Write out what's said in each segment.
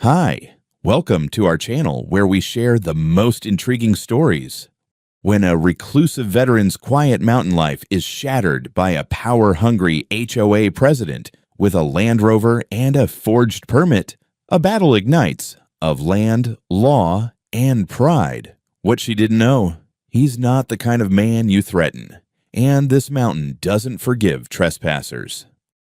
Hi, welcome to our channel where we share the most intriguing stories. When a reclusive veteran's quiet mountain life is shattered by a power-hungry HOA president with a Land Rover and a forged permit, a battle ignites of land, law, and pride. What she didn't know, he's not the kind of man you threaten, and this mountain doesn't forgive trespassers.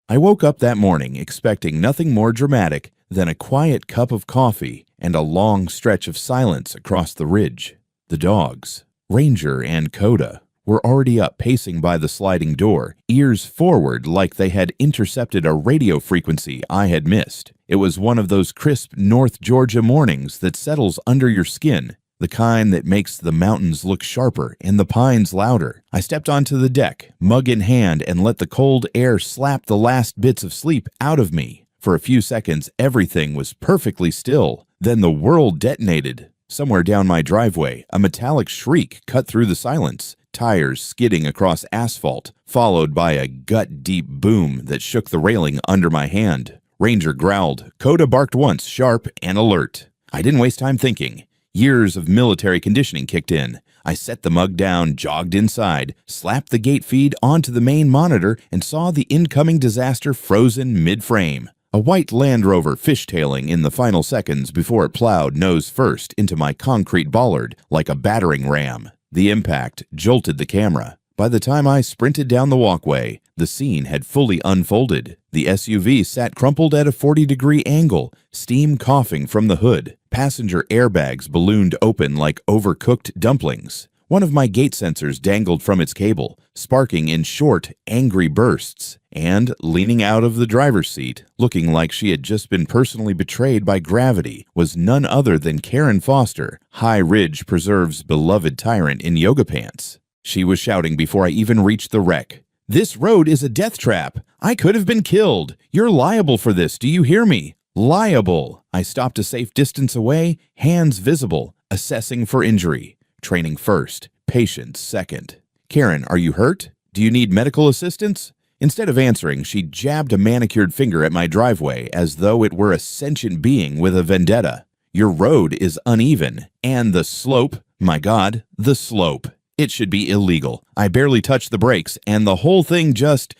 I woke up that morning expecting nothing more dramatic than a quiet cup of coffee and a long stretch of silence across the ridge. The dogs, Ranger and Coda, were already up pacing by the sliding door, ears forward like they had intercepted a radio frequency I had missed. It was one of those crisp North Georgia mornings that settles under your skin, the kind that makes the mountains look sharper and the pines louder. I stepped onto the deck, mug in hand, and let the cold air slap the last bits of sleep out of me. For a few seconds, everything was perfectly still. Then the world detonated. Somewhere down my driveway, a metallic shriek cut through the silence, tires skidding across asphalt, followed by a gut-deep boom that shook the railing under my hand. Ranger growled. Coda barked once, sharp and alert. I didn't waste time thinking. Years of military conditioning kicked in. I set the mug down, jogged inside, slapped the gate feed onto the main monitor, and saw the incoming disaster frozen mid-frame. A white Land Rover fishtailing in the final seconds before it plowed nose first into my concrete bollard like a battering ram. The impact jolted the camera. By the time I sprinted down the walkway, the scene had fully unfolded. The SUV sat crumpled at a 40-degree angle, steam coughing from the hood. Passenger airbags ballooned open like overcooked dumplings. One of my gate sensors dangled from its cable, sparking in short, angry bursts. And, leaning out of the driver's seat, looking like she had just been personally betrayed by gravity, was none other than Karen Foster, High Ridge Preserve's beloved tyrant in yoga pants. She was shouting before I even reached the wreck. "This road is a death trap. I could have been killed. You're liable for this, do you hear me? Liable." I stopped a safe distance away, hands visible, assessing for injury. Training first, patience second. "Karen, are you hurt? Do you need medical assistance?" Instead of answering, she jabbed a manicured finger at my driveway as though it were a sentient being with a vendetta. "Your road is uneven, and the slope, my God, the slope. It should be illegal. I barely touched the brakes, and the whole thing just.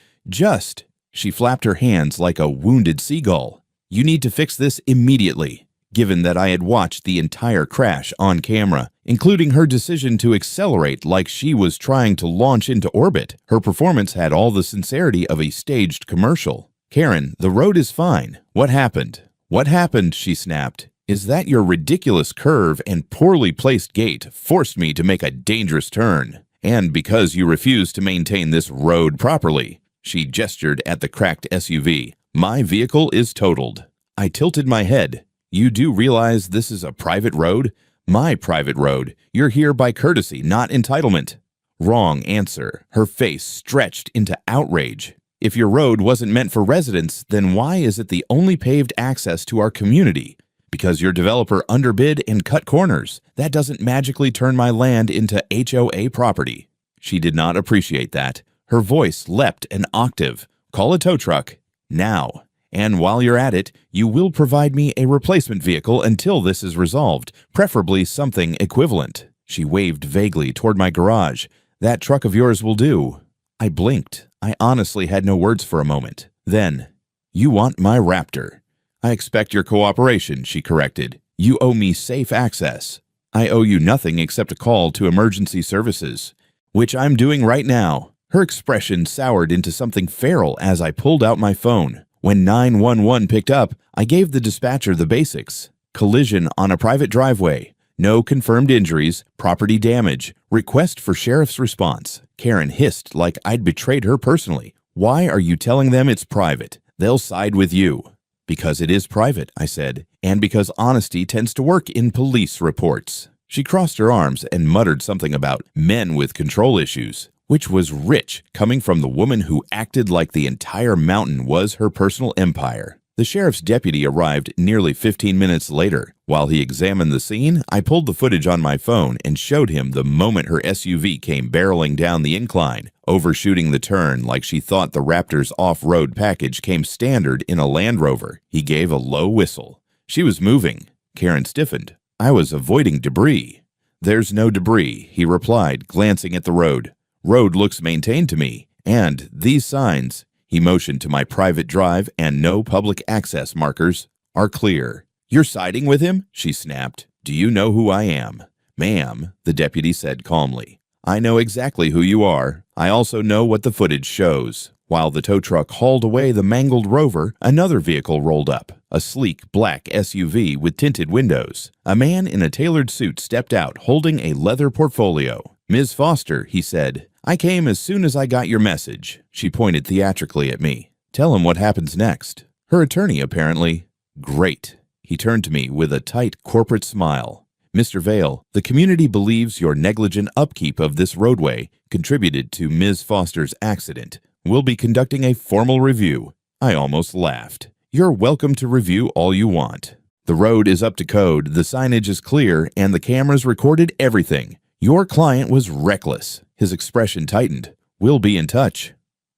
She flapped her hands like a wounded seagull. "You need to fix this immediately." Given that I had watched the entire crash on camera, including her decision to accelerate like she was trying to launch into orbit, her performance had all the sincerity of a staged commercial. "Karen, the road is fine. What happened?" "What happened?" she snapped. "Is that your ridiculous curve and poorly placed gate forced me to make a dangerous turn. And because you refuse to maintain this road properly." She gestured at the cracked SUV. "My vehicle is totaled." I tilted my head. "You do realize this is a private road? My private road. You're here by courtesy, not entitlement." Wrong answer. Her face stretched into outrage. "If your road wasn't meant for residents, then why is it the only paved access to our community? Because your developer underbid and cut corners. That doesn't magically turn my land into HOA property." She did not appreciate that. Her voice leapt an octave. "Call a tow truck. Now. And while you're at it, you will provide me a replacement vehicle until this is resolved, preferably something equivalent." She waved vaguely toward my garage. "That truck of yours will do." I blinked. I honestly had no words for a moment. Then, "You want my Raptor." "I expect your cooperation," she corrected. "You owe me safe access." "I owe you nothing except a call to emergency services." "Which I'm doing right now." Her expression soured into something feral as I pulled out my phone. When 911 picked up, I gave the dispatcher the basics. Collision on a private driveway. No confirmed injuries, property damage. Request for sheriff's response. Karen hissed like I'd betrayed her personally. "Why are you telling them it's private? They'll side with you." "Because it is private," I said, "and because honesty tends to work in police reports." She crossed her arms and muttered something about men with control issues, which was rich coming from the woman who acted like the entire mountain was her personal empire. The sheriff's deputy arrived nearly 15 minutes later. While he examined the scene, I pulled the footage on my phone and showed him the moment her SUV came barreling down the incline, overshooting the turn like she thought the Raptor's off-road package came standard in a Land Rover. He gave a low whistle. She was moving. Karen stiffened. I was avoiding debris. There's no debris, he replied, glancing at the road. Road looks maintained to me. And these signs, he motioned to my private drive and no public access markers, are clear. You're siding with him? She snapped. Do you know who I am? Ma'am, the deputy said calmly. I know exactly who you are. I also know what the footage shows. While the tow truck hauled away the mangled Rover, another vehicle rolled up, a sleek black SUV with tinted windows. A man in a tailored suit stepped out holding a leather portfolio. Ms. Foster, he said, I came as soon as I got your message. She pointed theatrically at me. Tell him what happens next. Her attorney, apparently. Great. He turned to me with a tight corporate smile. Mr. Vale, the community believes your negligent upkeep of this roadway contributed to Ms. Foster's accident. We'll be conducting a formal review. I almost laughed. You're welcome to review all you want. The road is up to code, the signage is clear, and the cameras recorded everything. Your client was reckless. His expression tightened. We'll be in touch.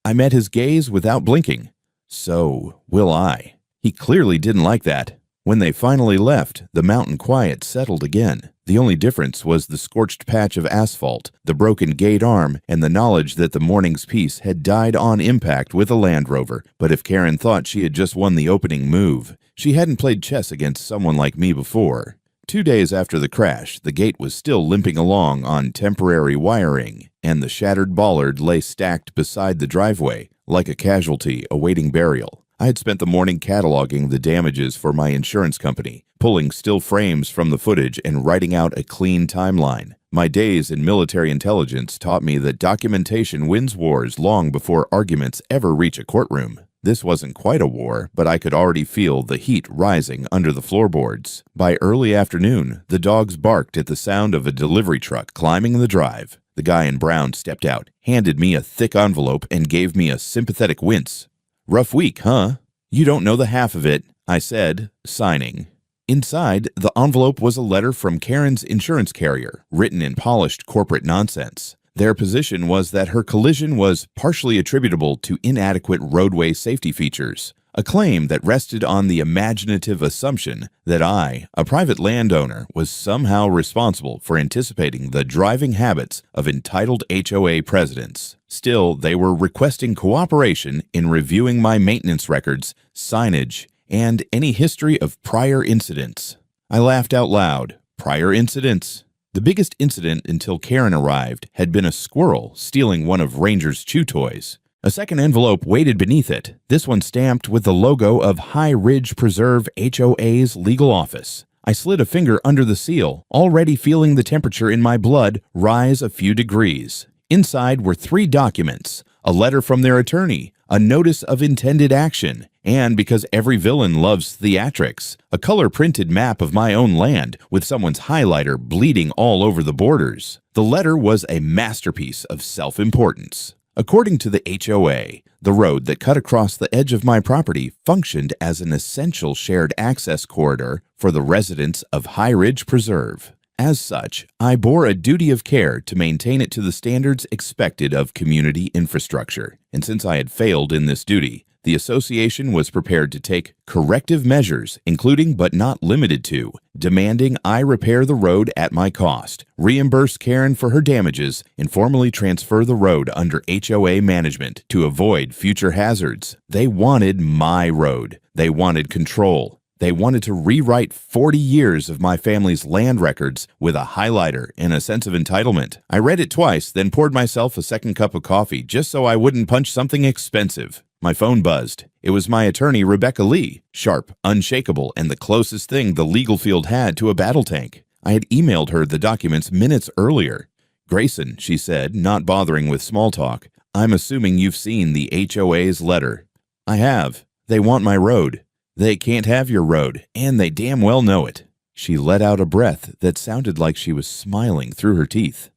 I met his gaze without blinking. So will I. He clearly didn't like that. When they finally left, the mountain quiet settled again. The only difference was the scorched patch of asphalt, the broken gate arm, and the knowledge that the morning's peace had died on impact with a Land Rover. But if Karen thought she had just won the opening move, she hadn't played chess against someone like me before. 2 days after the crash, the gate was still limping along on temporary wiring, and the shattered bollard lay stacked beside the driveway, like a casualty awaiting burial. I had spent the morning cataloging the damages for my insurance company, pulling still frames from the footage and writing out a clean timeline. My days in military intelligence taught me that documentation wins wars long before arguments ever reach a courtroom. This wasn't quite a war, but I could already feel the heat rising under the floorboards. By early afternoon, the dogs barked at the sound of a delivery truck climbing the drive. The guy in brown stepped out, handed me a thick envelope, and gave me a sympathetic wince. Rough week, huh? You don't know the half of it, I said, signing. Inside, the envelope was a letter from Karen's insurance carrier, written in polished corporate nonsense. Their position was that her collision was partially attributable to inadequate roadway safety features, a claim that rested on the imaginative assumption that I, a private landowner, was somehow responsible for anticipating the driving habits of entitled HOA presidents. Still, they were requesting cooperation in reviewing my maintenance records, signage, and any history of prior incidents. I laughed out loud. Prior incidents? The biggest incident until Karen arrived had been a squirrel stealing one of Ranger's chew toys. A second envelope waited beneath it, this one stamped with the logo of High Ridge Preserve HOA's legal office. I slid a finger under the seal, already feeling the temperature in my blood rise a few degrees. Inside were 3 documents, a letter from their attorney, a notice of intended action, and because every villain loves theatrics, a color-printed map of my own land with someone's highlighter bleeding all over the borders. The letter was a masterpiece of self-importance. According to the HOA, the road that cut across the edge of my property functioned as an essential shared access corridor for the residents of High Ridge Preserve. As such, I bore a duty of care to maintain it to the standards expected of community infrastructure, and since I had failed in this duty, the association was prepared to take corrective measures, including but not limited to demanding I repair the road at my cost, reimburse Karen for her damages, and formally transfer the road under HOA management to avoid future hazards. They wanted my road. They wanted control. They wanted to rewrite 40 years of my family's land records with a highlighter and a sense of entitlement. I read it twice, then poured myself a second cup of coffee just so I wouldn't punch something expensive. My phone buzzed. It was my attorney, Rebecca Lee, sharp, unshakable, and the closest thing the legal field had to a battle tank. I had emailed her the documents minutes earlier. Grayson, she said, not bothering with small talk, I'm assuming you've seen the HOA's letter. I have. They want my road. They can't have your road, and they damn well know it. She let out a breath that sounded like she was smiling through her teeth.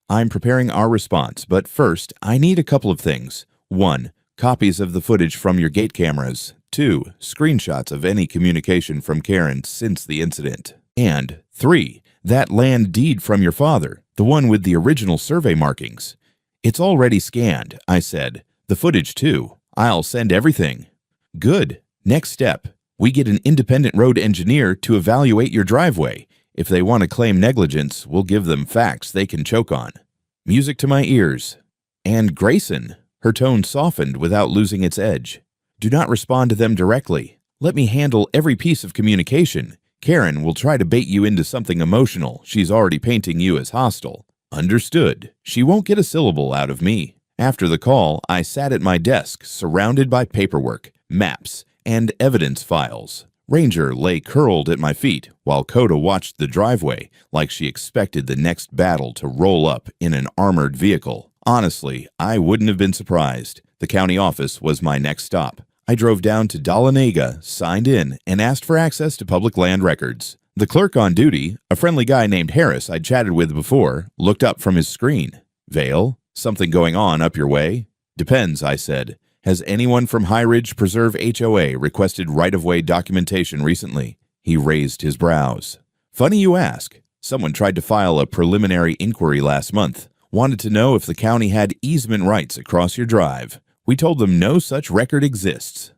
I'm preparing our response, but first, I need a couple of things. 1. Copies of the footage from your gate cameras. 2. Screenshots of any communication from Karen since the incident. And 3. That land deed from your father, the one with the original survey markings. It's already scanned, I said. The footage, too. I'll send everything. Good. Next step. We get an independent road engineer to evaluate your driveway. If they want to claim negligence, we'll give them facts they can choke on." Music to my ears. "And Grayson," her tone softened without losing its edge. "Do not respond to them directly. Let me handle every piece of communication. Karen will try to bait you into something emotional. She's already painting you as hostile." "Understood. She won't get a syllable out of me." After the call, I sat at my desk, surrounded by paperwork, maps, and evidence files. Ranger lay curled at my feet, while Coda watched the driveway like she expected the next battle to roll up in an armored vehicle. Honestly, I wouldn't have been surprised. The county office was my next stop. I drove down to Dahlonega, signed in, and asked for access to public land records. The clerk on duty, a friendly guy named Harris I'd chatted with before, looked up from his screen. "Vale? Something going on up your way?" "Depends," I said. "Has anyone from High Ridge Preserve HOA requested right-of-way documentation recently?" He raised his brows. "Funny you ask. Someone tried to file a preliminary inquiry last month. Wanted to know if the county had easement rights across your drive. We told them no such record exists."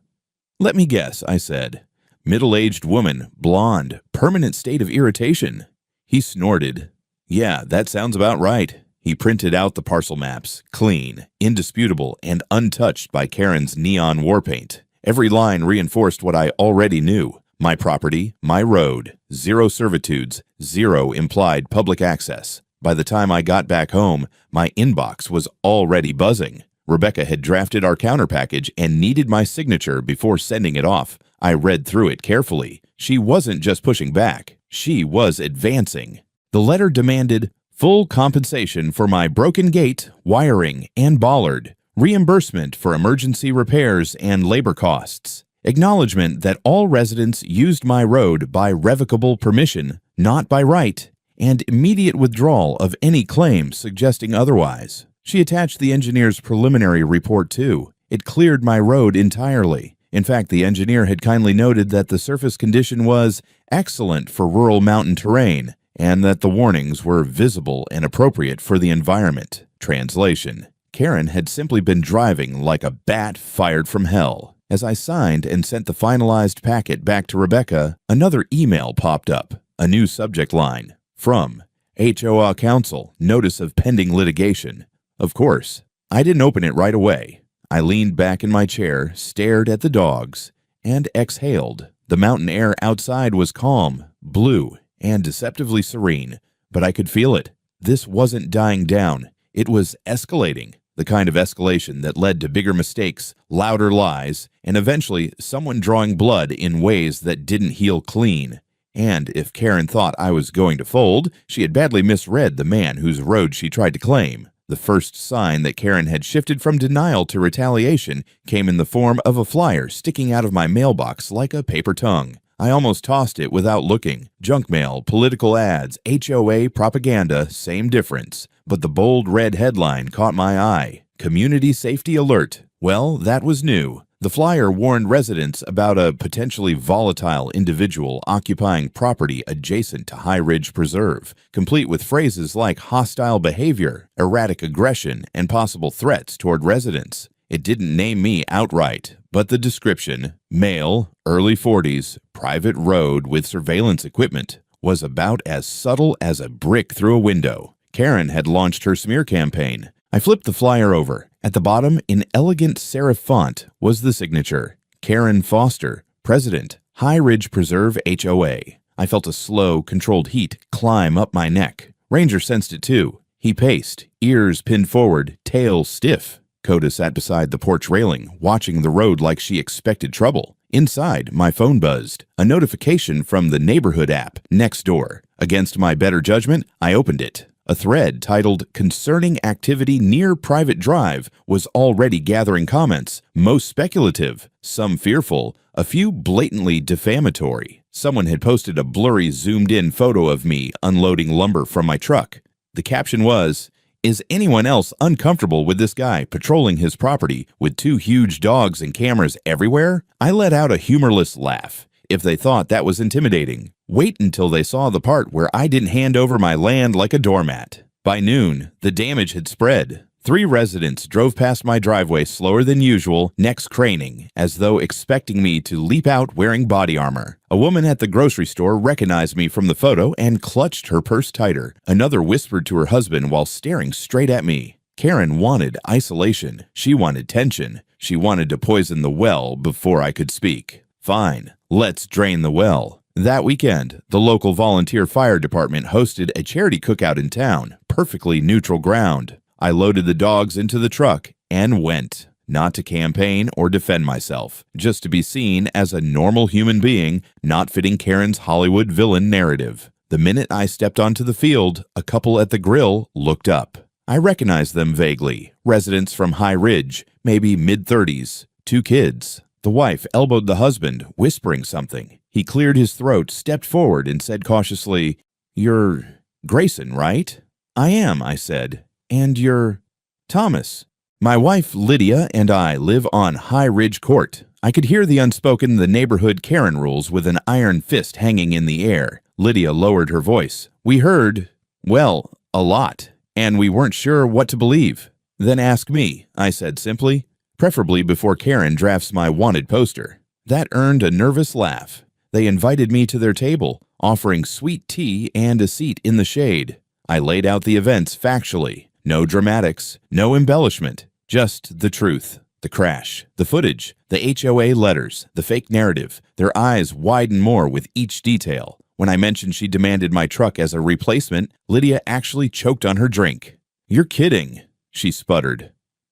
"Let me guess," I said. "Middle-aged woman, blonde, permanent state of irritation." He snorted. "Yeah, that sounds about right." He printed out the parcel maps, clean, indisputable, and untouched by Karen's neon war paint. Every line reinforced what I already knew. My property, my road, 0 servitudes, 0 implied public access. By the time I got back home, my inbox was already buzzing. Rebecca had drafted our counter package and needed my signature before sending it off. I read through it carefully. She wasn't just pushing back. She was advancing. The letter demanded full compensation for my broken gate, wiring, and bollard, reimbursement for emergency repairs and labor costs, acknowledgement that all residents used my road by revocable permission, not by right, and immediate withdrawal of any claim suggesting otherwise. She attached the engineer's preliminary report too. It cleared my road entirely. In fact, the engineer had kindly noted that the surface condition was excellent for rural mountain terrain, and that the warnings were visible and appropriate for the environment. Translation: Karen had simply been driving like a bat fired from hell. As I signed and sent the finalized packet back to Rebecca, another email popped up, a new subject line, from HOA Council, notice of pending litigation. Of course, I didn't open it right away. I leaned back in my chair, stared at the dogs, and exhaled. The mountain air outside was calm, blue, and deceptively serene, but I could feel it. This wasn't dying down. It was escalating, the kind of escalation that led to bigger mistakes, louder lies, and eventually someone drawing blood in ways that didn't heal clean. And if Karen thought I was going to fold, she had badly misread the man whose road she tried to claim. The first sign that Karen had shifted from denial to retaliation came in the form of a flyer sticking out of my mailbox like a paper tongue. I almost tossed it without looking. Junk mail, political ads, HOA propaganda, same difference. But the bold red headline caught my eye. Community Safety Alert. Well, that was new. The flyer warned residents about a potentially volatile individual occupying property adjacent to High Ridge Preserve, complete with phrases like hostile behavior, erratic aggression, and possible threats toward residents. It didn't name me outright, but the description, male, early 40s, private road with surveillance equipment, was about as subtle as a brick through a window. Karen had launched her smear campaign. I flipped the flyer over. At the bottom, in elegant serif font, was the signature, Karen Foster, President, High Ridge Preserve HOA. I felt a slow, controlled heat climb up my neck. Ranger sensed it too. He paced, ears pinned forward, tail stiff. Coda sat beside the porch railing, watching the road like she expected trouble. Inside, my phone buzzed. A notification from the neighborhood app, next door. Against my better judgment, I opened it. A thread titled Concerning Activity Near Private Drive was already gathering comments, most speculative, some fearful, a few blatantly defamatory. Someone had posted a blurry zoomed-in photo of me unloading lumber from my truck. The caption was, "Is anyone else uncomfortable with this guy patrolling his property with 2 huge dogs and cameras everywhere?" I let out a humorless laugh. If they thought that was intimidating, wait until they saw the part where I didn't hand over my land like a doormat. By noon, the damage had spread. 3 residents drove past my driveway slower than usual, necks craning, as though expecting me to leap out wearing body armor. A woman at the grocery store recognized me from the photo and clutched her purse tighter. Another whispered to her husband while staring straight at me. Karen wanted isolation. She wanted tension. She wanted to poison the well before I could speak. Fine, let's drain the well. That weekend, the local volunteer fire department hosted a charity cookout in town, perfectly neutral ground. I loaded the dogs into the truck and went, not to campaign or defend myself, just to be seen as a normal human being, not fitting Karen's Hollywood villain narrative. The minute I stepped onto the field, a couple at the grill looked up. I recognized them vaguely, residents from High Ridge, maybe mid-30s, 2 kids. The wife elbowed the husband, whispering something. He cleared his throat, stepped forward, and said cautiously, "You're Grayson, right?" "I am," I said. "And you're Thomas." My wife, Lydia, and I live on High Ridge Court. I could hear the unspoken the neighborhood Karen rules with an iron fist hanging in the air. Lydia lowered her voice. "We heard, well, a lot, and we weren't sure what to believe." "Then ask me," I said simply, preferably before Karen drafts my wanted poster. That earned a nervous laugh. They invited me to their table, offering sweet tea and a seat in the shade. I laid out the events factually. No dramatics, no embellishment, just the truth. The crash, the footage, the HOA letters, the fake narrative. Their eyes widened more with each detail. When I mentioned she demanded my truck as a replacement, Lydia actually choked on her drink. "You're kidding," she sputtered.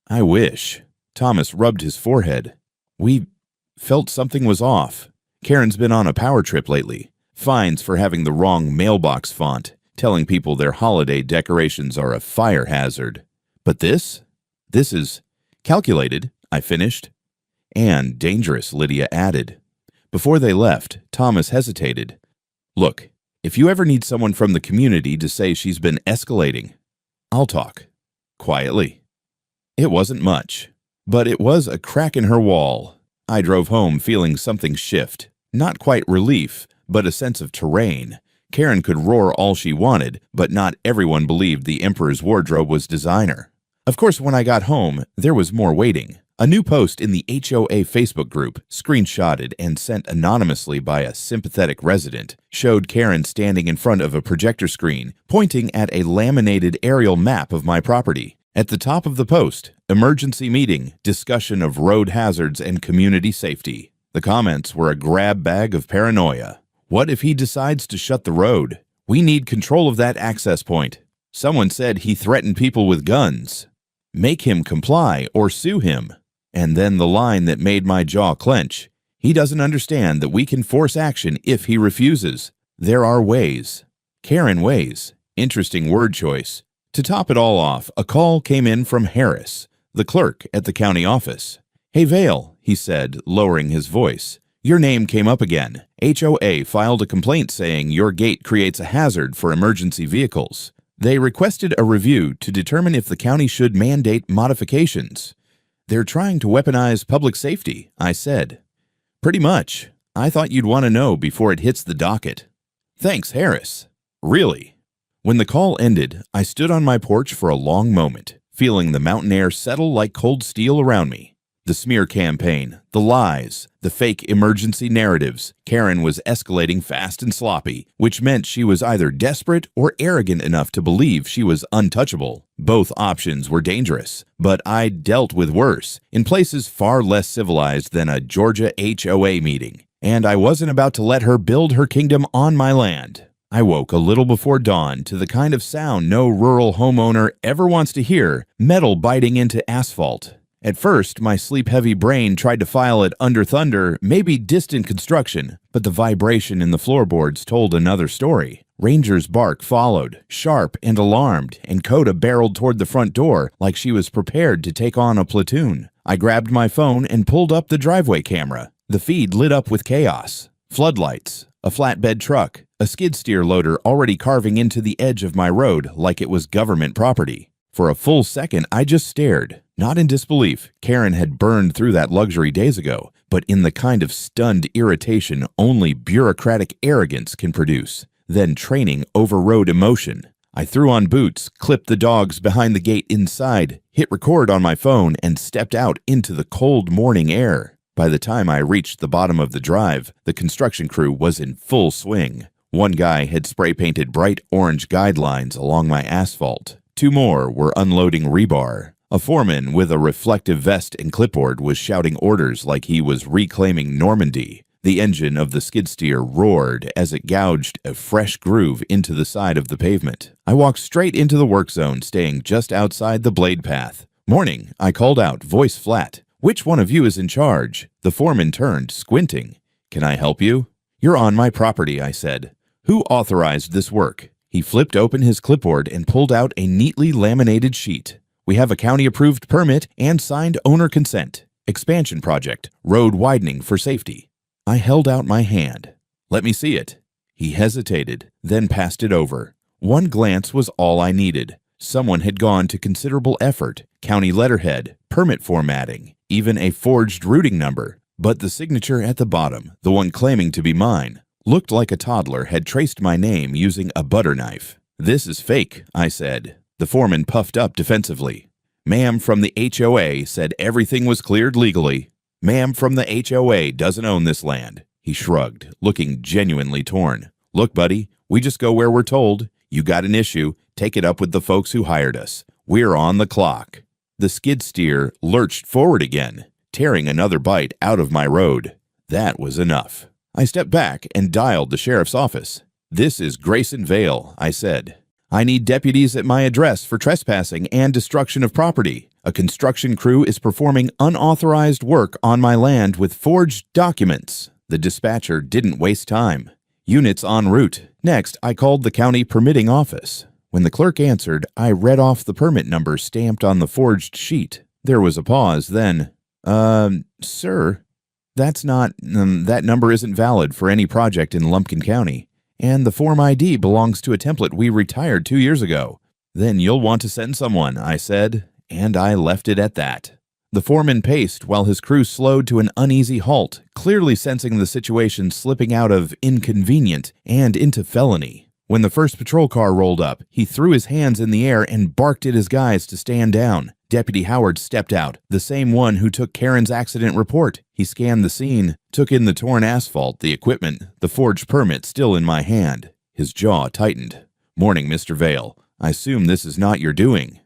"I wish." Thomas rubbed his forehead. "We felt something was off. Karen's been on a power trip lately. Fines for having the wrong mailbox font, telling people their holiday decorations are a fire hazard. But this is calculated," I finished. "And dangerous," Lydia added. Before they left, Thomas hesitated. "Look, if you ever need someone from the community to say she's been escalating, I'll talk." Quietly. It wasn't much, but it was a crack in her wall. I drove home feeling something shift. Not quite relief, but a sense of terrain. Karen could roar all she wanted, but not everyone believed the Emperor's wardrobe was designer. Of course, when I got home, there was more waiting. A new post in the HOA Facebook group, screenshotted and sent anonymously by a sympathetic resident, showed Karen standing in front of a projector screen, pointing at a laminated aerial map of my property. At the top of the post, emergency meeting, discussion of road hazards and community safety. The comments were a grab bag of paranoia. What if he decides to shut the road? We need control of that access point. Someone said he threatened people with guns. Make him comply or sue him. And then the line that made my jaw clench. He doesn't understand that we can force action if he refuses. There are ways. Karen ways. Interesting word choice. To top it all off, a call came in from Harris, the clerk at the county office. "Hey, Vale," he said, lowering his voice. "Your name came up again. HOA filed a complaint saying your gate creates a hazard for emergency vehicles. They requested a review to determine if the county should mandate modifications." "They're trying to weaponize public safety," I said. "Pretty much. I thought you'd want to know before it hits the docket." "Thanks, Harris." "Really?" When the call ended, I stood on my porch for a long moment, feeling the mountain air settle like cold steel around me. The smear campaign, the lies, the fake emergency narratives. Karen was escalating fast and sloppy, which meant she was either desperate or arrogant enough to believe she was untouchable. Both options were dangerous, but I dealt with worse, in places far less civilized than a Georgia HOA meeting. And I wasn't about to let her build her kingdom on my land. I woke a little before dawn to the kind of sound no rural homeowner ever wants to hear, metal biting into asphalt. At first, my sleep-heavy brain tried to file it under thunder, maybe distant construction, but the vibration in the floorboards told another story. Ranger's bark followed, sharp and alarmed, and Coda barreled toward the front door like she was prepared to take on a platoon. I grabbed my phone and pulled up the driveway camera. The feed lit up with chaos. Floodlights, a flatbed truck, a skid steer loader already carving into the edge of my road like it was government property. For a full second, I just stared. Not in disbelief. Karen had burned through that luxury days ago, but in the kind of stunned irritation only bureaucratic arrogance can produce. Then training overrode emotion. I threw on boots, clipped the dogs behind the gate inside, hit record on my phone, and stepped out into the cold morning air. By the time I reached the bottom of the drive, the construction crew was in full swing. One guy had spray-painted bright orange guidelines along my asphalt. 2 more were unloading rebar. A foreman with a reflective vest and clipboard was shouting orders like he was reclaiming Normandy. The engine of the skid steer roared as it gouged a fresh groove into the side of the pavement. I walked straight into the work zone, staying just outside the blade path. "Morning," I called out, voice flat. "Which one of you is in charge?" The foreman turned, squinting. "Can I help you?" "You're on my property," I said. "Who authorized this work?" He flipped open his clipboard and pulled out a neatly laminated sheet. "We have a county-approved permit and signed owner consent. Expansion project, road widening for safety." I held out my hand. "Let me see it." He hesitated, then passed it over. One glance was all I needed. Someone had gone to considerable effort, county letterhead, permit formatting, even a forged routing number. But the signature at the bottom, the one claiming to be mine, looked like a toddler had traced my name using a butter knife. "This is fake," I said. The foreman puffed up defensively. "Ma'am from the HOA said everything was cleared legally." "Ma'am from the HOA doesn't own this land." He shrugged, looking genuinely torn. "Look, buddy, we just go where we're told. You got an issue, take it up with the folks who hired us. We're on the clock." The skid steer lurched forward again, tearing another bite out of my road. That was enough. I stepped back and dialed the sheriff's office. "This is Grayson Vale," I said. "I need deputies at my address for trespassing and destruction of property. A construction crew is performing unauthorized work on my land with forged documents." The dispatcher didn't waste time. "Units en route." Next, I called the county permitting office. When the clerk answered, I read off the permit number stamped on the forged sheet. There was a pause, then, sir, that number isn't valid for any project in Lumpkin County. And the Form ID belongs to a template we retired 2 years ago." "Then you'll want to send someone," I said, and I left it at that. The foreman paced while his crew slowed to an uneasy halt, clearly sensing the situation slipping out of inconvenient and into felony. When the first patrol car rolled up, he threw his hands in the air and barked at his guys to stand down. Deputy Howard stepped out, the same one who took Karen's accident report. He scanned the scene, took in the torn asphalt, the equipment, the forged permit still in my hand. His jaw tightened. "Morning, Mr. Vale. I assume this is not your doing."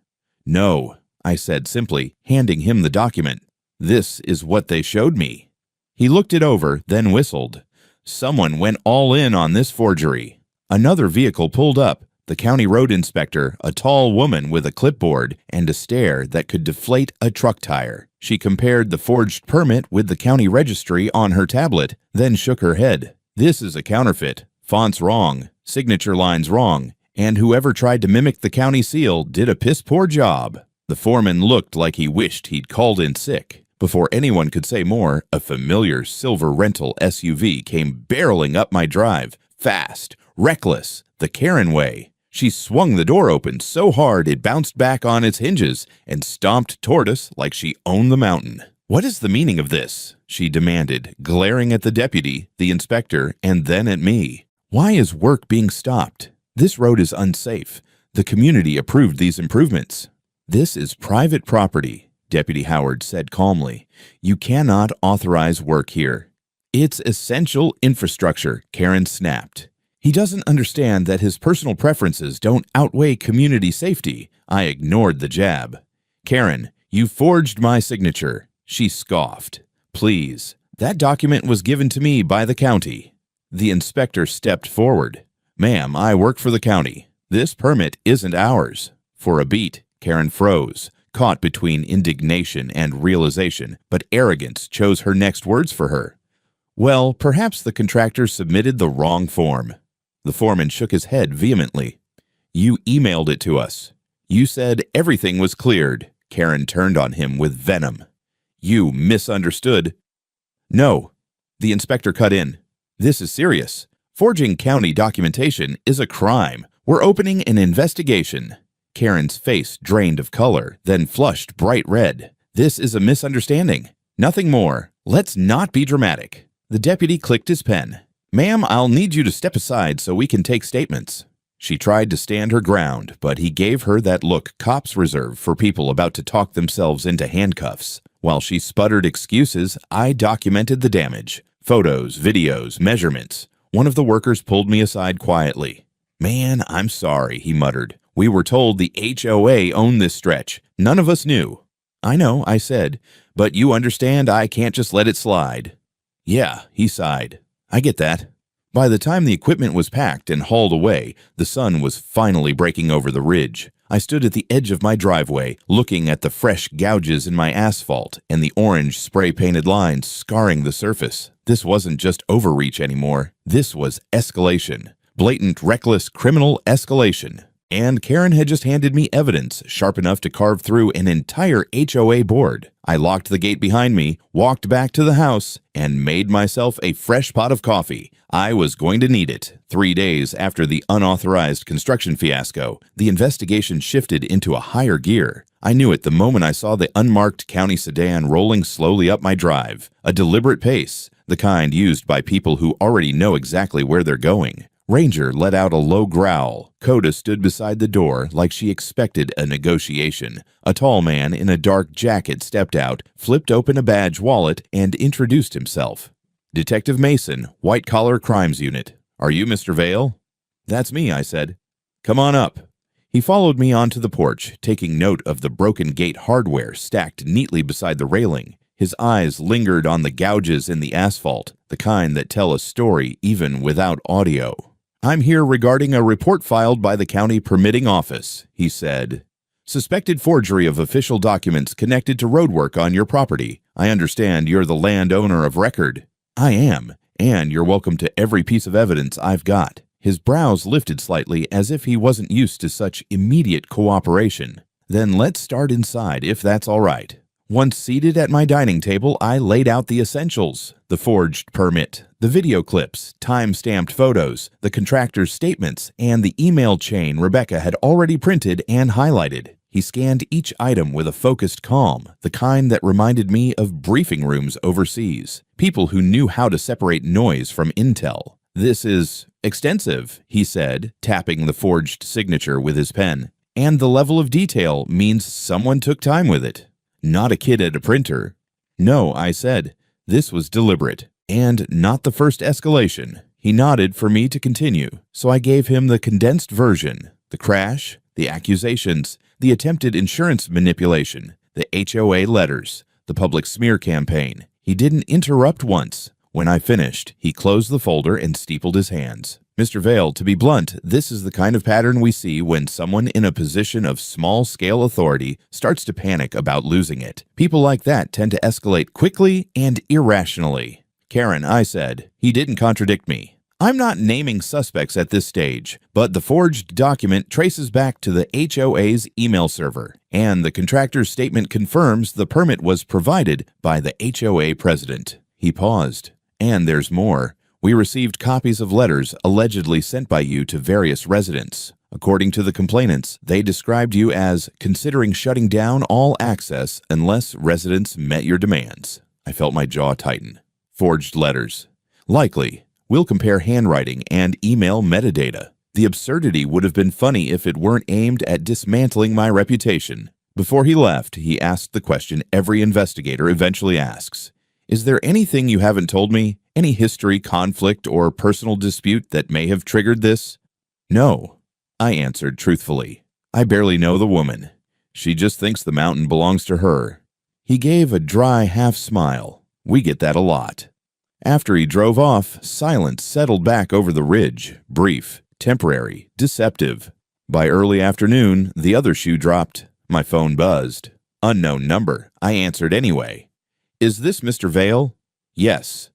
"No," I said simply, handing him the document. "This is what they showed me." He looked it over, then whistled. Someone went all in on this forgery. Another vehicle pulled up. The county road inspector, a tall woman with a clipboard and a stare that could deflate a truck tire. She compared the forged permit with the county registry on her tablet, then shook her head. "This is a counterfeit. Font's wrong, signature line's wrong, and whoever tried to mimic the county seal did a piss-poor job." The foreman looked like he wished he'd called in sick. Before anyone could say more, a familiar silver rental SUV came barreling up my drive, fast, reckless, the Karen way. She swung the door open so hard it bounced back on its hinges and stomped toward us like she owned the mountain. "What is the meaning of this?" she demanded, glaring at the deputy, the inspector, and then at me. "Why is work being stopped? This road is unsafe. The community approved these improvements." "This is private property," Deputy Howard said calmly. "You cannot authorize work here." "It's essential infrastructure," Karen snapped. "He doesn't understand that his personal preferences don't outweigh community safety." I ignored the jab. "Karen, you forged my signature." She scoffed. "Please, that document was given to me by the county." The inspector stepped forward. "Ma'am, I work for the county. This permit isn't ours." For a beat, Karen froze, caught between indignation and realization, but arrogance chose her next words for her. "Well, perhaps the contractor submitted the wrong form." The foreman shook his head vehemently. "You emailed it to us. You said everything was cleared." Karen turned on him with venom. "You misunderstood." "No." The inspector cut in. "This is serious. Forging county documentation is a crime. We're opening an investigation." Karen's face drained of color, then flushed bright red. "This is a misunderstanding. Nothing more. Let's not be dramatic." The deputy clicked his pen. "Ma'am, I'll need you to step aside so we can take statements." She tried to stand her ground, but he gave her that look cops reserve for people about to talk themselves into handcuffs. While she sputtered excuses, I documented the damage. Photos, videos, measurements. One of the workers pulled me aside quietly. "Man, I'm sorry," he muttered. "We were told the HOA owned this stretch. None of us knew." "I know," I said, "but you understand I can't just let it slide." "Yeah," he sighed. "I get that." By the time the equipment was packed and hauled away, the sun was finally breaking over the ridge. I stood at the edge of my driveway, looking at the fresh gouges in my asphalt and the orange spray-painted lines scarring the surface. This wasn't just overreach anymore. This was escalation. Blatant, reckless, criminal escalation. And Karen had just handed me evidence sharp enough to carve through an entire HOA board. I locked the gate behind me, walked back to the house, and made myself a fresh pot of coffee. I was going to need it. 3 days after the unauthorized construction fiasco, the investigation shifted into a higher gear. I knew it the moment I saw the unmarked county sedan rolling slowly up my drive. A deliberate pace, the kind used by people who already know exactly where they're going. Ranger let out a low growl. Coda stood beside the door like she expected a negotiation. A tall man in a dark jacket stepped out, flipped open a badge wallet, and introduced himself. "Detective Mason, White Collar Crimes Unit. Are you Mr. Vale?" "That's me," I said. "Come on up." He followed me onto the porch, taking note of the broken gate hardware stacked neatly beside the railing. His eyes lingered on the gouges in the asphalt, the kind that tell a story even without audio. "I'm here regarding a report filed by the county permitting office," he said. "Suspected forgery of official documents connected to roadwork on your property. I understand you're the landowner of record." "I am, and you're welcome to every piece of evidence I've got." His brows lifted slightly as if he wasn't used to such immediate cooperation. "Then let's start inside, if that's all right." Once seated at my dining table, I laid out the essentials: the forged permit, the video clips, time-stamped photos, the contractor's statements, and the email chain Rebecca had already printed and highlighted. He scanned each item with a focused calm, the kind that reminded me of briefing rooms overseas, people who knew how to separate noise from intel. "This is extensive," he said, tapping the forged signature with his pen. "And the level of detail means someone took time with it. Not a kid at a printer." "No," I said. "This was deliberate, and not the first escalation." He nodded for me to continue, so I gave him the condensed version: the crash, the accusations, the attempted insurance manipulation, the HOA letters, the public smear campaign. He didn't interrupt once. When I finished, he closed the folder and steepled his hands. "Mr. Vale, to be blunt, this is the kind of pattern we see when someone in a position of small-scale authority starts to panic about losing it. People like that tend to escalate quickly and irrationally." "Karen," I said. He didn't contradict me. "I'm not naming suspects at this stage, but the forged document traces back to the HOA's email server, and the contractor's statement confirms the permit was provided by the HOA president." He paused. "And there's more. We received copies of letters allegedly sent by you to various residents. According to the complainants, they described you as considering shutting down all access unless residents met your demands." I felt my jaw tighten. "Forged letters. Likely. We'll compare handwriting and email metadata. The absurdity would have been funny if it weren't aimed at dismantling my reputation." Before he left, he asked the question every investigator eventually asks. "Is there anything you haven't told me? Any history, conflict, or personal dispute that may have triggered this?" "No," I answered truthfully. "I barely know the woman. She just thinks the mountain belongs to her." He gave a dry half-smile. "We get that a lot." After he drove off, silence settled back over the ridge, brief, temporary, deceptive. By early afternoon, the other shoe dropped. My phone buzzed. "Unknown number." I answered anyway. "Is this Mr. Vale?" "Yes."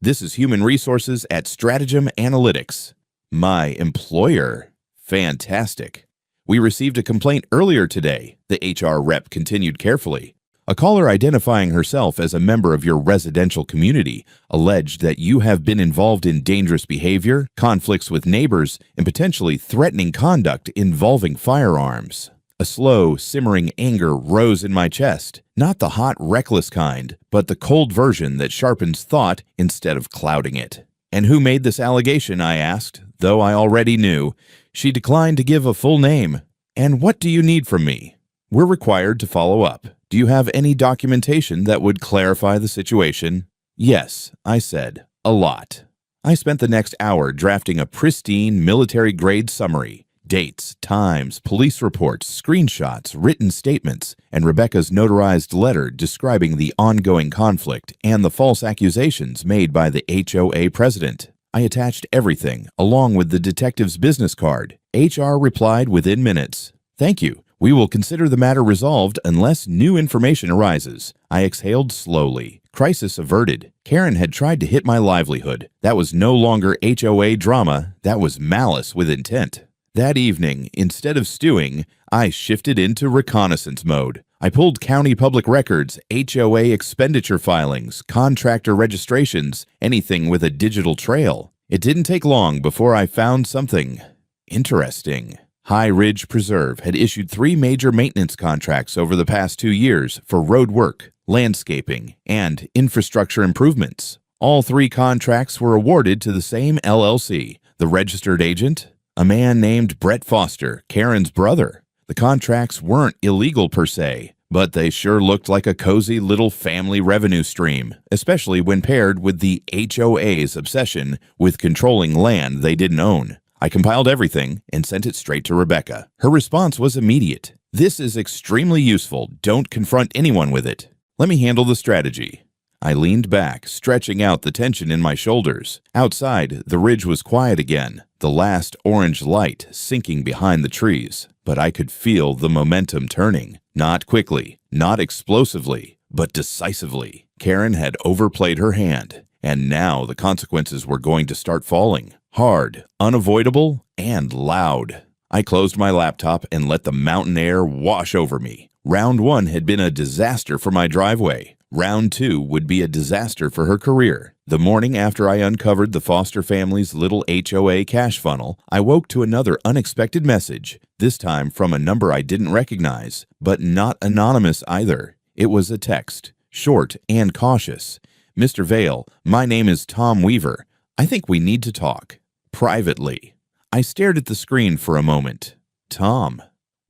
"This is Human Resources at Stratagem Analytics." "My employer." "Fantastic." "We received a complaint earlier today," the HR rep continued carefully. "A caller identifying herself as a member of your residential community alleged that you have been involved in dangerous behavior, conflicts with neighbors, and potentially threatening conduct involving firearms." A slow, simmering anger rose in my chest, not the hot, reckless kind, but the cold version that sharpens thought instead of clouding it. "And who made this allegation?" I asked, though I already knew. She declined to give a full name. "And what do you need from me?" "We're required to follow up. Do you have any documentation that would clarify the situation?" "Yes," I said, "a lot." I spent the next hour drafting a pristine military-grade summary. Dates, times, police reports, screenshots, written statements, and Rebecca's notarized letter describing the ongoing conflict and the false accusations made by the HOA president. I attached everything, along with the detective's business card. HR replied within minutes. "Thank you. We will consider the matter resolved unless new information arises." I exhaled slowly. Crisis averted. Karen had tried to hit my livelihood. That was no longer HOA drama. That was malice with intent. That evening, instead of stewing, I shifted into reconnaissance mode. I pulled county public records, HOA expenditure filings, contractor registrations, anything with a digital trail. It didn't take long before I found something interesting. High Ridge Preserve had issued 3 major maintenance contracts over the past 2 years for road work, landscaping, and infrastructure improvements. All 3 contracts were awarded to the same LLC, the registered agent, a man named Brett Foster, Karen's brother. The contracts weren't illegal per se, but they sure looked like a cozy little family revenue stream, especially when paired with the HOA's obsession with controlling land they didn't own. I compiled everything and sent it straight to Rebecca. Her response was immediate. "This is extremely useful. Don't confront anyone with it. Let me handle the strategy." I leaned back, stretching out the tension in my shoulders. Outside, the ridge was quiet again, the last orange light sinking behind the trees. But I could feel the momentum turning. Not quickly, not explosively, but decisively. Karen had overplayed her hand, and now the consequences were going to start falling. Hard, unavoidable, and loud. I closed my laptop and let the mountain air wash over me. Round 1 had been a disaster for my driveway. Round 2 would be a disaster for her career. The morning after I uncovered the Foster family's little HOA cash funnel, I woke to another unexpected message, this time from a number I didn't recognize, but not anonymous either. It was a text, short and cautious. "Mr. Vale, my name is Tom Weaver. I think we need to talk. Privately." I stared at the screen for a moment. Tom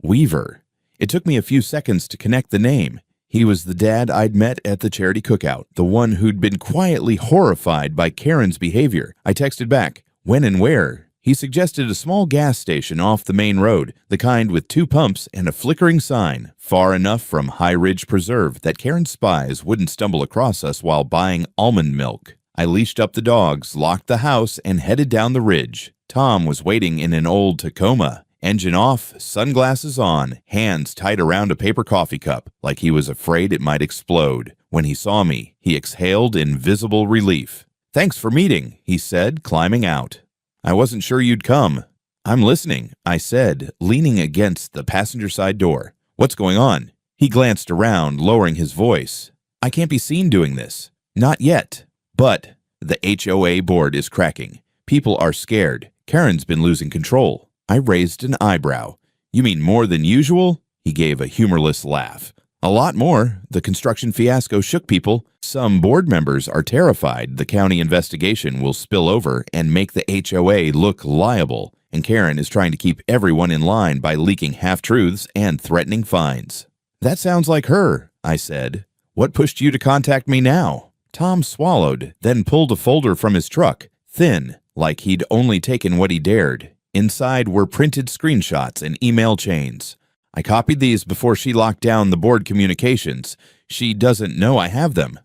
Weaver. It took me a few seconds to connect the name. He was the dad I'd met at the charity cookout, the one who'd been quietly horrified by Karen's behavior. I texted back, "When and where?" He suggested a small gas station off the main road, the kind with 2 pumps and a flickering sign, far enough from High Ridge Preserve that Karen's spies wouldn't stumble across us while buying almond milk. I leashed up the dogs, locked the house, and headed down the ridge. Tom was waiting in an old Tacoma. Engine off, sunglasses on, hands tied around a paper coffee cup, like he was afraid it might explode. When he saw me, he exhaled in visible relief. "Thanks for meeting," he said, climbing out. "I wasn't sure you'd come." "I'm listening," I said, leaning against the passenger side door. "What's going on?" He glanced around, lowering his voice. "I can't be seen doing this. Not yet. But the HOA board is cracking. People are scared. Karen's been losing control." I raised an eyebrow. "You mean more than usual?" He gave a humorless laugh. "A lot more. The construction fiasco shook people. Some board members are terrified the county investigation will spill over and make the HOA look liable, and Karen is trying to keep everyone in line by leaking half-truths and threatening fines." "That sounds like her," I said. "What pushed you to contact me now?" Tom swallowed, then pulled a folder from his truck, thin, like he'd only taken what he dared. Inside were printed screenshots and email chains. "I copied these before she locked down the board communications. She doesn't know I have them."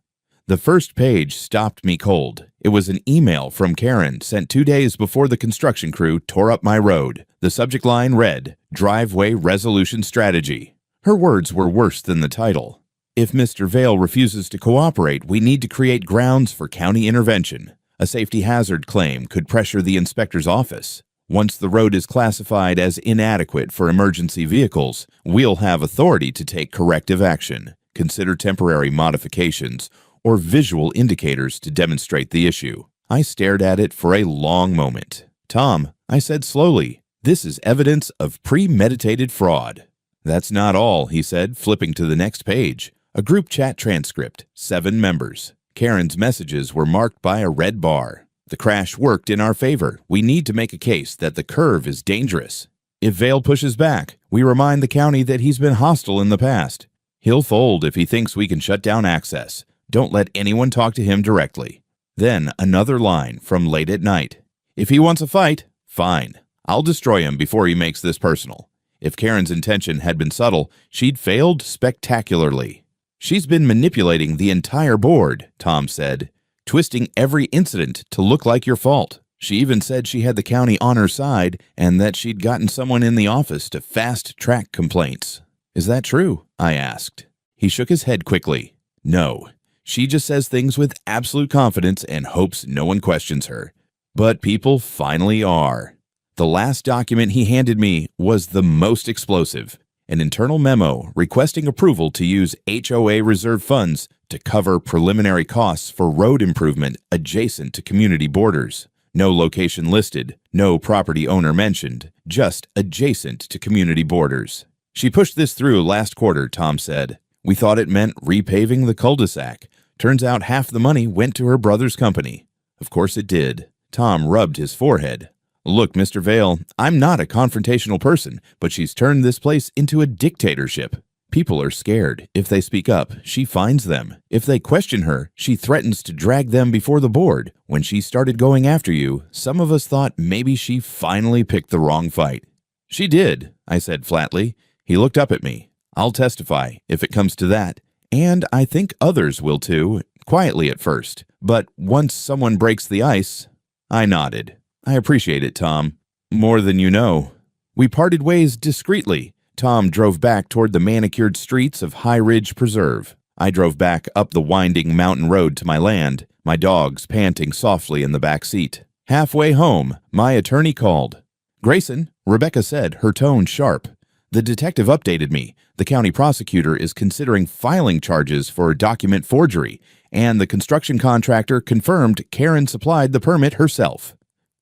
The first page stopped me cold. It was an email from Karen sent 2 days before the construction crew tore up my road. The subject line read, "Driveway Resolution Strategy." Her words were worse than the title. "If Mr. Vale refuses to cooperate, we need to create grounds for county intervention. A safety hazard claim could pressure the inspector's office. Once the road is classified as inadequate for emergency vehicles, we'll have authority to take corrective action. Consider temporary modifications or visual indicators to demonstrate the issue." I stared at it for a long moment. "Tom," I said slowly, "this is evidence of premeditated fraud." "That's not all," he said, flipping to the next page. A group chat transcript, 7 members. Karen's messages were marked by a red bar. The crash worked in our favor. We need to make a case that the curve is dangerous. If Vail pushes back, we remind the county that he's been hostile in the past. He'll fold if he thinks we can shut down access. Don't let anyone talk to him directly." Then another line from late at night. "If he wants a fight, fine. I'll destroy him before he makes this personal." If Karen's intention had been subtle, she'd failed spectacularly. "She's been manipulating the entire board," Tom said, "twisting every incident to look like your fault. She even said she had the county on her side and that she'd gotten someone in the office to fast-track complaints." "Is that true?" I asked. He shook his head quickly. "No. She just says things with absolute confidence and hopes no one questions her. But people finally are." The last document he handed me was the most explosive, an internal memo requesting approval to use HOA reserve funds to cover preliminary costs for road improvement adjacent to community borders. No location listed, no property owner mentioned, just adjacent to community borders. "She pushed this through last quarter," Tom said. "We thought it meant repaving the cul-de-sac. Turns out half the money went to her brother's company." "Of course it did." Tom rubbed his forehead. "Look, Mr. Vail, I'm not a confrontational person, but she's turned this place into a dictatorship. People are scared. If they speak up, she fines them. If they question her, she threatens to drag them before the board. When she started going after you, some of us thought maybe she finally picked the wrong fight." "She did," I said flatly. He looked up at me. "I'll testify, if it comes to that. And I think others will too, quietly at first. But once someone breaks the ice..." I nodded. "I appreciate it, Tom. More than you know." We parted ways discreetly. Tom drove back toward the manicured streets of High Ridge Preserve. I drove back up the winding mountain road to my land, my dogs panting softly in the back seat. Halfway home, my attorney called. "Grayson," Rebecca said, her tone sharp. "The detective updated me. The county prosecutor is considering filing charges for document forgery, and the construction contractor confirmed Karen supplied the permit herself."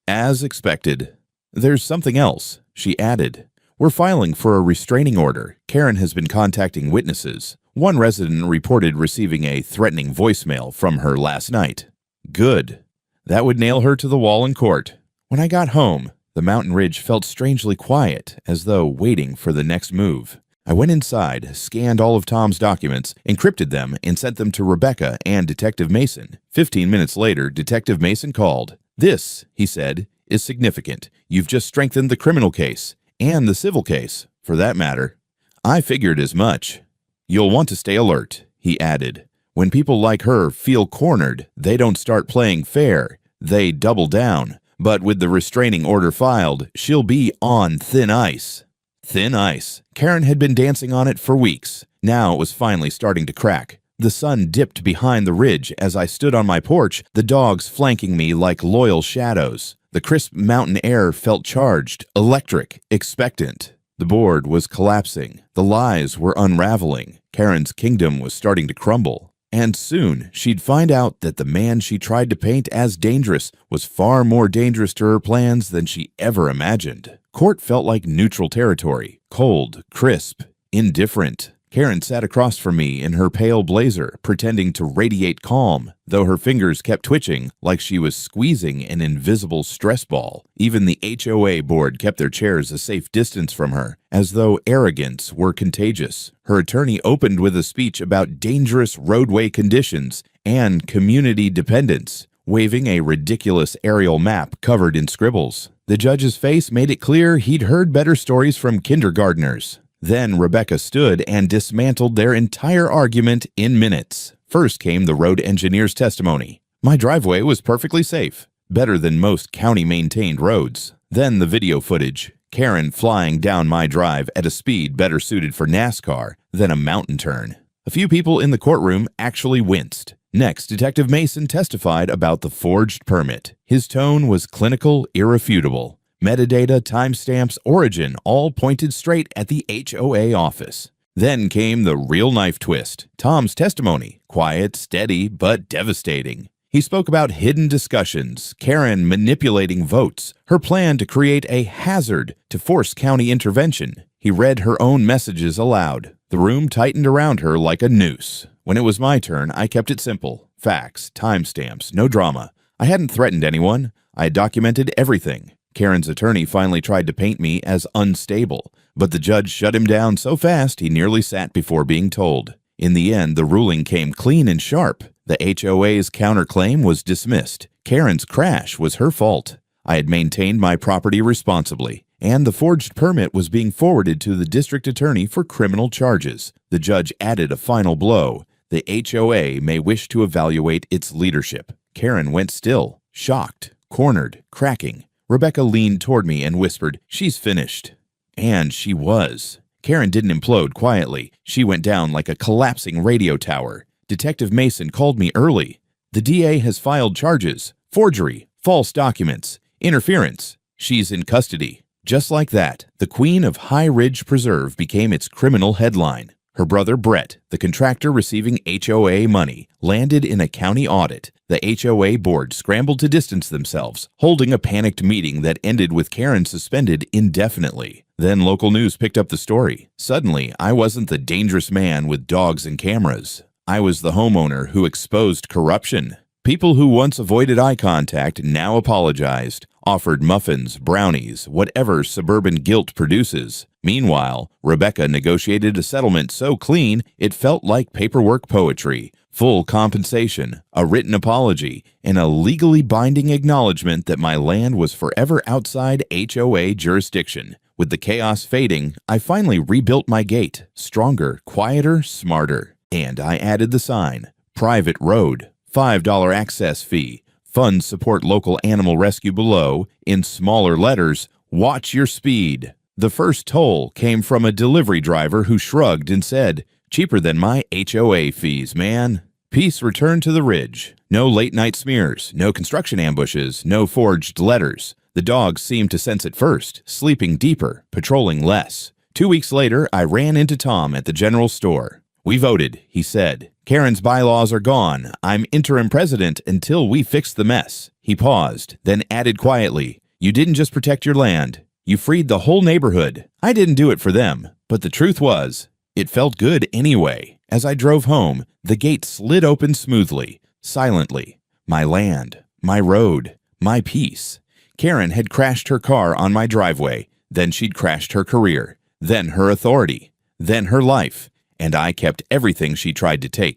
As expected. "There's something else," she added. "We're filing for a restraining order. Karen has been contacting witnesses. One resident reported receiving a threatening voicemail from her last night." "Good. That would nail her to the wall in court." When I got home, the mountain ridge felt strangely quiet, as though waiting for the next move. I went inside, scanned all of Tom's documents, encrypted them, and sent them to Rebecca and Detective Mason. 15 minutes later, Detective Mason called. "This," he said, "is significant. You've just strengthened the criminal case, and the civil case, for that matter." I figured as much. "You'll want to stay alert," he added. "When people like her feel cornered, they don't start playing fair. They double down. But with the restraining order filed, she'll be on thin ice." Thin ice. Karen had been dancing on it for weeks. Now it was finally starting to crack. The sun dipped behind the ridge as I stood on my porch, the dogs flanking me like loyal shadows. The crisp mountain air felt charged, electric, expectant. The board was collapsing. The lies were unraveling. Karen's kingdom was starting to crumble. And soon she'd find out that the man she tried to paint as dangerous was far more dangerous to her plans than she ever imagined. Court felt like neutral territory, cold, crisp, indifferent. Karen sat across from me in her pale blazer, pretending to radiate calm, though her fingers kept twitching like she was squeezing an invisible stress ball. Even the HOA board kept their chairs a safe distance from her, as though arrogance were contagious. Her attorney opened with a speech about dangerous roadway conditions and community dependence, waving a ridiculous aerial map covered in scribbles. The judge's face made it clear he'd heard better stories from kindergartners. Then Rebecca stood and dismantled their entire argument in minutes. First came the road engineer's testimony. My driveway was perfectly safe, better than most county-maintained roads. Then the video footage, Karen flying down my drive at a speed better suited for NASCAR than a mountain turn. A few people in the courtroom actually winced. Next, Detective Mason testified about the forged permit. His tone was clinical, irrefutable. Metadata, timestamps, origin all pointed straight at the HOA office. Then came the real knife twist. Tom's testimony, quiet, steady, but devastating. He spoke about hidden discussions, Karen manipulating votes, her plan to create a hazard to force county intervention. He read her own messages aloud. The room tightened around her like a noose. When it was my turn, I kept it simple. Facts, timestamps, no drama. I hadn't threatened anyone. I had documented everything. Karen's attorney finally tried to paint me as unstable, but the judge shut him down so fast he nearly sat before being told. In the end, the ruling came clean and sharp. The HOA's counterclaim was dismissed. Karen's crash was her fault. I had maintained my property responsibly, and the forged permit was being forwarded to the district attorney for criminal charges. The judge added a final blow. The HOA may wish to evaluate its leadership. Karen went still, shocked, cornered, cracking. Rebecca leaned toward me and whispered, "She's finished." And she was. Karen didn't implode quietly. She went down like a collapsing radio tower. Detective Mason called me early. "The DA has filed charges. Forgery, false documents, interference. She's in custody." Just like that, the Queen of High Ridge Preserve became its criminal headline. Her brother Brett, the contractor receiving HOA money, landed in a county audit. The HOA board scrambled to distance themselves, holding a panicked meeting that ended with Karen suspended indefinitely. Then local news picked up the story. Suddenly, I wasn't the dangerous man with dogs and cameras. I was the homeowner who exposed corruption. People who once avoided eye contact now apologized, offered muffins, brownies, whatever suburban guilt produces. Meanwhile, Rebecca negotiated a settlement so clean it felt like paperwork poetry. Full compensation, a written apology, and a legally binding acknowledgement that my land was forever outside HOA jurisdiction. With the chaos fading, I finally rebuilt my gate, stronger, quieter, smarter. And I added the sign, "Private Road, $5 access fee. Funds support local animal rescue below." In smaller letters, "Watch your speed." The first toll came from a delivery driver who shrugged and said, "Cheaper than my HOA fees, man." Peace returned to the ridge. No late-night smears, no construction ambushes, no forged letters. The dogs seemed to sense it first, sleeping deeper, patrolling less. 2 weeks later, I ran into Tom at the general store. "We voted," he said. "Karen's bylaws are gone. I'm interim president until we fix the mess." He paused, then added quietly, "You didn't just protect your land. You freed the whole neighborhood. I didn't do it for them, but the truth was, it felt good anyway." As I drove home, the gate slid open smoothly, silently. My land, my road, my peace. Karen had crashed her car on my driveway, then she'd crashed her career, then her authority, then her life, and I kept everything she tried to take.